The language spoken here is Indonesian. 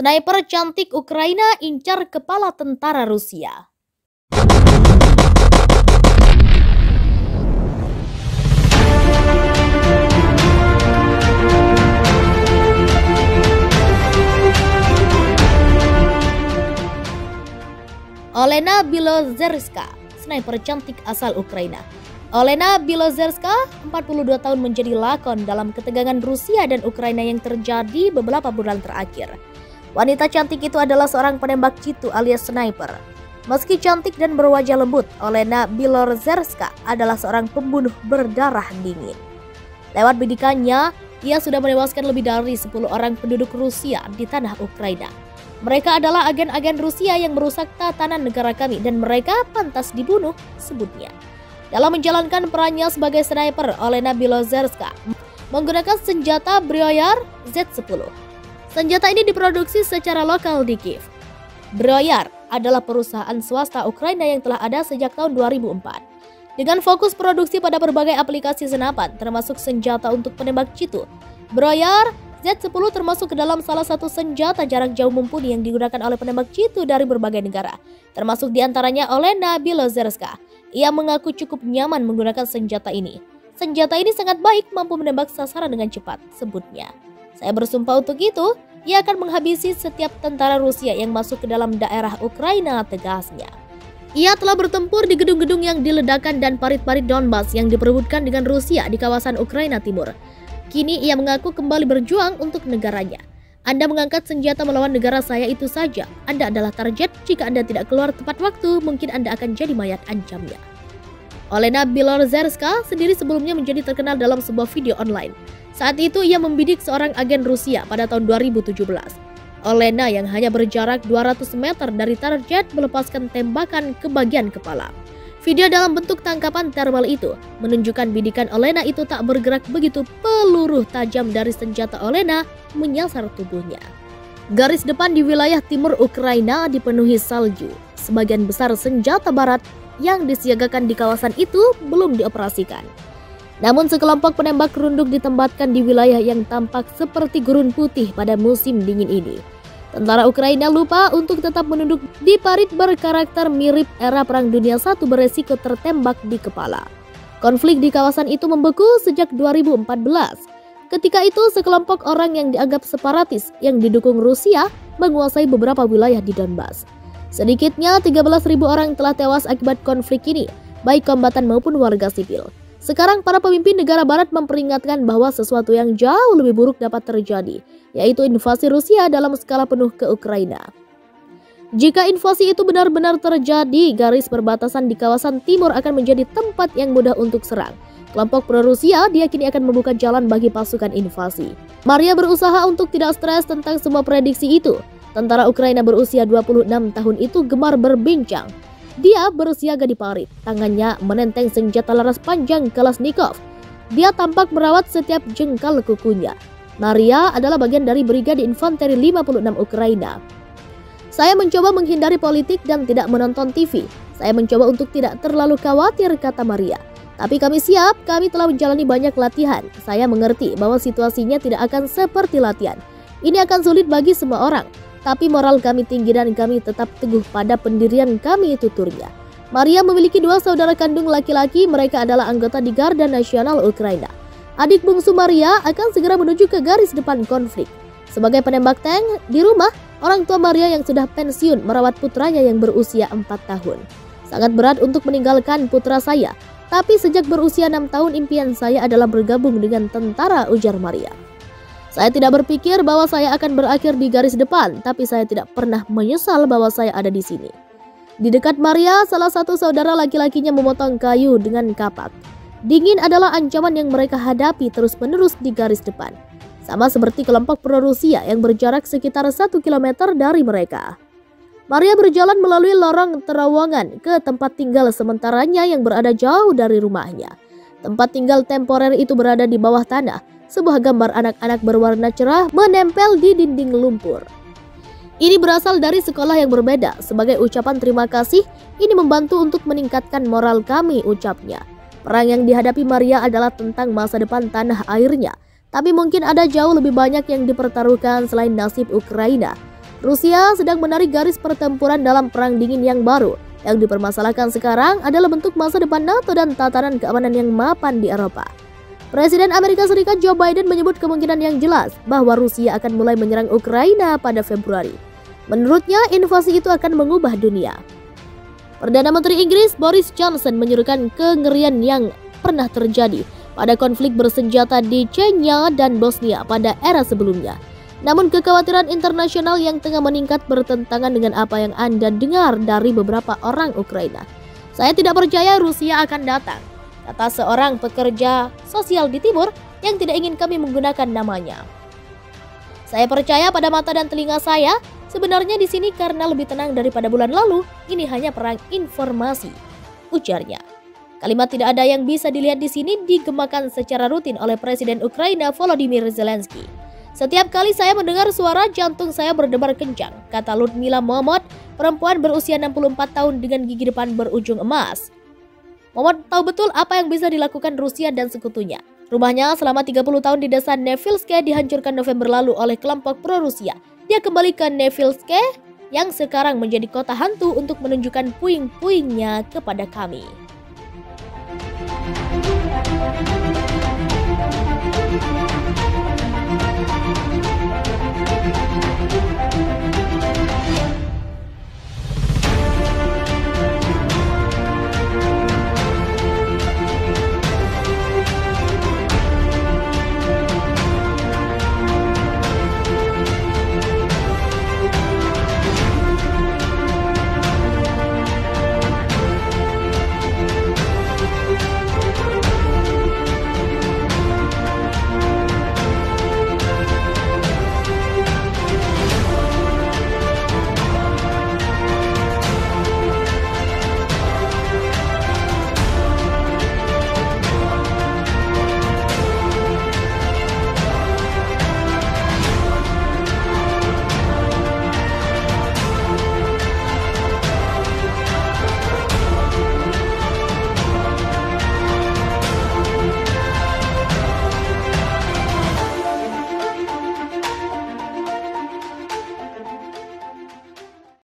Sniper cantik Ukraina incar kepala tentara Rusia. Olena Bilozerska, sniper cantik asal Ukraina. Olena Bilozerska, 42 tahun, menjadi lakon dalam ketegangan Rusia dan Ukraina yang terjadi beberapa bulan terakhir. Wanita cantik itu adalah seorang penembak jitu alias sniper. Meski cantik dan berwajah lembut, Olena Bilozerska adalah seorang pembunuh berdarah dingin. Lewat bidikannya, ia sudah menewaskan lebih dari 10 orang penduduk Rusia di tanah Ukraina. Mereka adalah agen-agen Rusia yang merusak tatanan negara kami dan mereka pantas dibunuh, sebutnya. Dalam menjalankan perannya sebagai sniper, Olena Bilozerska menggunakan senjata Bryar Z10. Senjata ini diproduksi secara lokal di Kiev. Bryar adalah perusahaan swasta Ukraina yang telah ada sejak tahun 2004. Dengan fokus produksi pada berbagai aplikasi senapan, termasuk senjata untuk penembak jitu. Bryar Z10 termasuk ke dalam salah satu senjata jarak jauh mumpuni yang digunakan oleh penembak jitu dari berbagai negara, termasuk diantaranya Olena Bilozerska. Ia mengaku cukup nyaman menggunakan senjata ini. Senjata ini sangat baik, mampu menembak sasaran dengan cepat, sebutnya. Saya bersumpah untuk itu, ia akan menghabisi setiap tentara Rusia yang masuk ke dalam daerah Ukraina, tegasnya. Ia telah bertempur di gedung-gedung yang diledakkan dan parit-parit Donbas yang diperebutkan dengan Rusia di kawasan Ukraina Timur. Kini ia mengaku kembali berjuang untuk negaranya. Anda mengangkat senjata melawan negara saya itu saja. Anda adalah target. Jika Anda tidak keluar tepat waktu, mungkin Anda akan jadi mayat, ancamnya. Olena Bilozerska sendiri sebelumnya menjadi terkenal dalam sebuah video online. Saat itu ia membidik seorang agen Rusia pada tahun 2017. Olena yang hanya berjarak 200 meter dari target melepaskan tembakan ke bagian kepala. Video dalam bentuk tangkapan thermal itu menunjukkan bidikan Olena itu tak bergerak begitu peluru tajam dari senjata Olena menyasar tubuhnya. Garis depan di wilayah timur Ukraina dipenuhi salju. Sebagian besar senjata barat yang disiagakan di kawasan itu belum dioperasikan. Namun sekelompok penembak runduk ditempatkan di wilayah yang tampak seperti gurun putih pada musim dingin ini. Tentara Ukraina lupa untuk tetap menunduk di parit berkarakter mirip era Perang Dunia I beresiko tertembak di kepala. Konflik di kawasan itu membeku sejak 2014. Ketika itu sekelompok orang yang dianggap separatis yang didukung Rusia menguasai beberapa wilayah di Donbas. Sedikitnya 13.000 orang telah tewas akibat konflik ini, baik kombatan maupun warga sipil. Sekarang para pemimpin negara barat memperingatkan bahwa sesuatu yang jauh lebih buruk dapat terjadi, yaitu invasi Rusia dalam skala penuh ke Ukraina. Jika invasi itu benar-benar terjadi, garis perbatasan di kawasan timur akan menjadi tempat yang mudah untuk serang. Kelompok pro-Rusia diyakini akan membuka jalan bagi pasukan invasi. Maria berusaha untuk tidak stres tentang semua prediksi itu. Tentara Ukraina berusia 26 tahun itu gemar berbincang. Dia bersiaga di parit, tangannya menenteng senjata laras panjang Kalashnikov. Dia tampak merawat setiap jengkal kukunya. Maria adalah bagian dari Brigade Infanteri 56 Ukraina. Saya mencoba menghindari politik dan tidak menonton TV. Saya mencoba untuk tidak terlalu khawatir, kata Maria. Tapi kami siap, kami telah menjalani banyak latihan. Saya mengerti bahwa situasinya tidak akan seperti latihan. Ini akan sulit bagi semua orang. Tapi moral kami tinggi dan kami tetap teguh pada pendirian kami, tuturnya. Maria memiliki 2 saudara kandung laki-laki, mereka adalah anggota di Garda Nasional Ukraina. Adik bungsu Maria akan segera menuju ke garis depan konflik. Sebagai penembak tank, di rumah, orang tua Maria yang sudah pensiun merawat putranya yang berusia 4 tahun. Sangat berat untuk meninggalkan putra saya, tapi sejak berusia 6 tahun impian saya adalah bergabung dengan tentara, ujar Maria. Saya tidak berpikir bahwa saya akan berakhir di garis depan, tapi saya tidak pernah menyesal bahwa saya ada di sini. Di dekat Maria, salah satu saudara laki-lakinya memotong kayu dengan kapak. Dingin adalah ancaman yang mereka hadapi terus-menerus di garis depan. Sama seperti kelompok pro-Rusia yang berjarak sekitar 1 km dari mereka. Maria berjalan melalui lorong terowongan ke tempat tinggal sementaranya yang berada jauh dari rumahnya. Tempat tinggal temporer itu berada di bawah tanah. Sebuah gambar anak-anak berwarna cerah menempel di dinding lumpur. Ini berasal dari sekolah yang berbeda. Sebagai ucapan terima kasih, ini membantu untuk meningkatkan moral kami, ucapnya. Perang yang dihadapi Maria adalah tentang masa depan tanah airnya. Tapi mungkin ada jauh lebih banyak yang dipertaruhkan selain nasib Ukraina. Rusia sedang menarik garis pertempuran dalam perang dingin yang baru. Yang dipermasalahkan sekarang adalah bentuk masa depan NATO dan tatanan keamanan yang mapan di Eropa. Presiden Amerika Serikat Joe Biden menyebut kemungkinan yang jelas bahwa Rusia akan mulai menyerang Ukraina pada Februari. Menurutnya, invasi itu akan mengubah dunia. Perdana Menteri Inggris Boris Johnson menyerukan kengerian yang pernah terjadi pada konflik bersenjata di Chechnya dan Bosnia pada era sebelumnya. Namun kekhawatiran internasional yang tengah meningkat bertentangan dengan apa yang Anda dengar dari beberapa orang Ukraina. Saya tidak percaya Rusia akan datang, kata seorang pekerja sosial di timur yang tidak ingin kami menggunakan namanya. Saya percaya pada mata dan telinga saya, sebenarnya di sini karena lebih tenang daripada bulan lalu, ini hanya perang informasi, ujarnya. Kalimat tidak ada yang bisa dilihat di sini digemakan secara rutin oleh Presiden Ukraina Volodymyr Zelensky. Setiap kali saya mendengar suara, jantung saya berdebar kencang, kata Ludmila Momot, perempuan berusia 64 tahun dengan gigi depan berujung emas. Momot tahu betul apa yang bisa dilakukan Rusia dan sekutunya. Rumahnya selama 30 tahun di desa Nevilske dihancurkan November lalu oleh kelompok pro-Rusia. Dia kembali ke Nevilske yang sekarang menjadi kota hantu untuk menunjukkan puing-puingnya kepada kami.